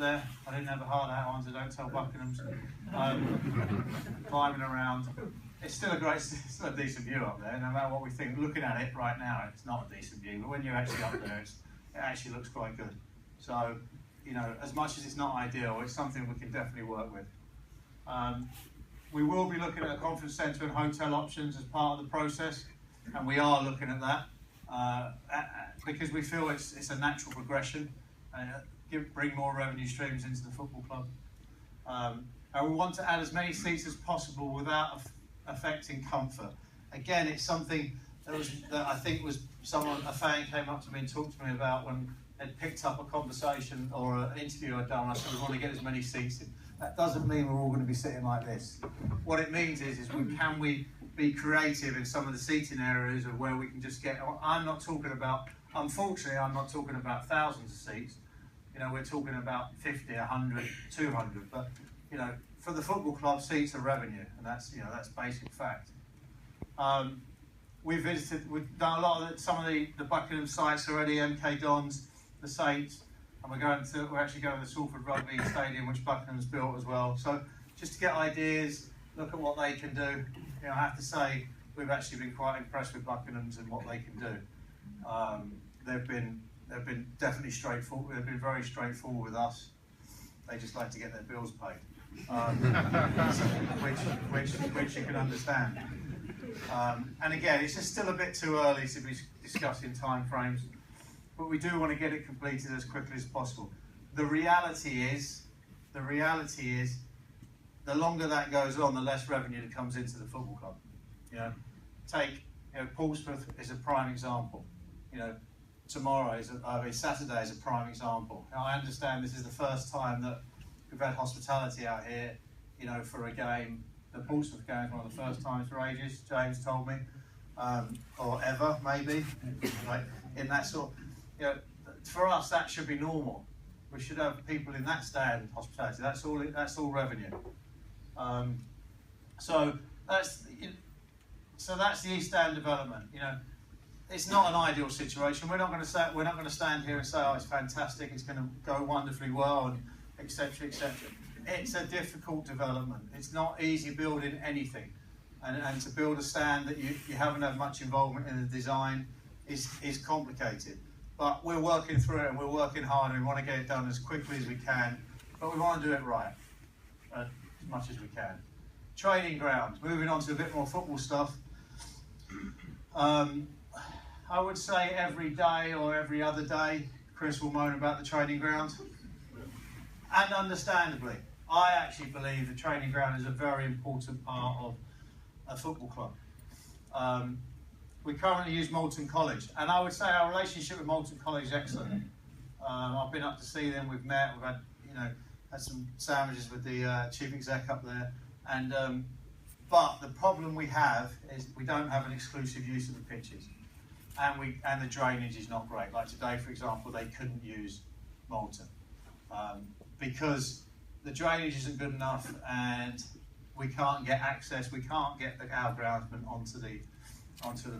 there. I didn't have the hard hat ones, I don't tell Buckingham's. Climbing around. It's still a decent view up there, no matter what we think. Looking at it right now, it's not a decent view, but when you're actually up there, it actually looks quite good. So, you know, as much as it's not ideal, it's something we can definitely work with. We will be looking at a conference centre and hotel options as part of the process, and we are looking at that because we feel it's a natural progression and bring more revenue streams into the football club. And we want to add as many seats as possible without affecting comfort. Again, it's something that I think was a fan came up to me and talked to me about when they'd picked up a conversation or an interview I'd done. I said, we want to get as many seats in. That doesn't mean we're all going to be sitting like this. What it means is can we be creative in some of the seating areas of where we can just get, I'm not talking about, unfortunately, I'm not talking about thousands of seats. You know, we're talking about 50, 100, 200, but, you know, for the football club, seats are revenue, and that's, you know, that's basic fact. We've done a lot of some of the Buckingham sites already, MK Dons, the Saints, and we're actually going to the Salford Rugby Stadium, which Buckingham's built as well. So just to get ideas, look at what they can do. You know, I have to say we've actually been quite impressed with Buckingham's and what they can do. They've been definitely straightforward. They've been very straightforward with us. They just like to get their bills paid, which you can understand. And again, it's just still a bit too early to be discussing timeframes, but we do want to get it completed as quickly as possible. The reality is, the longer that goes on, the less revenue that comes into the football club. You know, Portsmouth is a prime example. You know, Saturday is a prime example. Now, I understand this is the first time that we've had hospitality out here, you know, for a game. The Portsmouth game is one of the first times for ages, James told me, or ever, maybe, like, in that sort. You know, for us, that should be normal. We should have people in that stand hospitality. That's all revenue. So that's the East Stand development. You know, it's not an ideal situation. We're not going to stand here and say, oh, it's fantastic, it's going to go wonderfully well, and etc. etc. It's a difficult development. It's not easy building anything, and to build a stand that you haven't had much involvement in the design is complicated. But we're working through it, and we're working hard, and we want to get it done as quickly as we can, but we want to do it right, as much as we can. Training ground, moving on to a bit more football stuff. I would say every day or every other day, Chris will moan about the training ground. And understandably, I actually believe the training ground is a very important part of a football club. We currently use Moulton College, and I would say our relationship with Moulton College is excellent. I've been up to see them, we've met, we've had some sandwiches with the chief exec up there, and but the problem we have is we don't have an exclusive use of the pitches, and the drainage is not great. Like today, for example, they couldn't use Moulton because the drainage isn't good enough, and we can't get access. We can't get our groundsmen onto the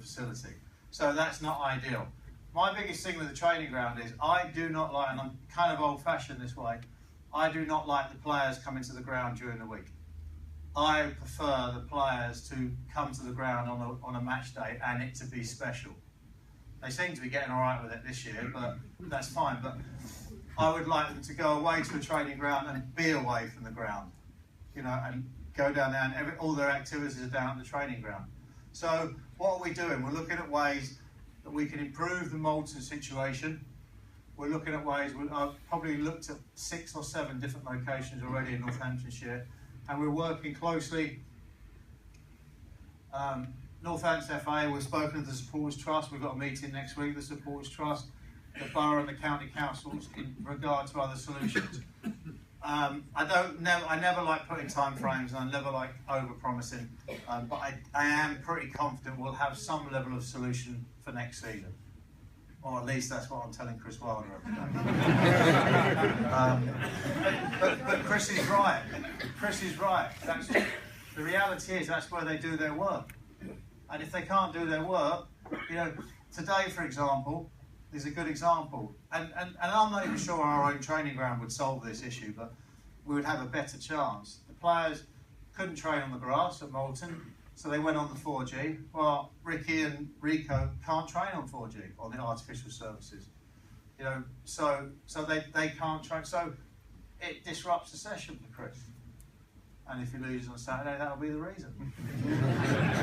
facility. So that's not ideal. My biggest thing with the training ground is I do not like, and I'm kind of old-fashioned this way, I do not like the players coming to the ground during the week. I prefer the players to come to the ground on a match day and it to be special. They seem to be getting all right with it this year, but that's fine. But I would like them to go away to a training ground and be away from the ground, you know, and go down there, and all their activities are down at the training ground. So what are we doing? We're looking at ways that we can improve the Moulton situation. We're looking at ways, I've probably looked at 6 or 7 different locations already in Northamptonshire, and we're working closely. Northampton FA, we've spoken to the Supporters Trust, we've got a meeting next week, the Supporters Trust, the Borough and the County Councils in regard to other solutions. I never like putting time frames, and I never like over-promising, but I am pretty confident we'll have some level of solution for next season. Or at least that's what I'm telling Chris Wilder every day. But Chris is right. Chris is right. The reality is that's where they do their work. And if they can't do their work, you know, today, for example, is a good example. And I'm not even sure our own training ground would solve this issue, but we would have a better chance. The players couldn't train on the grass at Moulton, so they went on the 4G. Well, Ricky and Rico can't train on 4G, on the artificial surfaces. You know, so they can't train. So it disrupts the session for Chris. And if he loses on Saturday, that'll be the reason.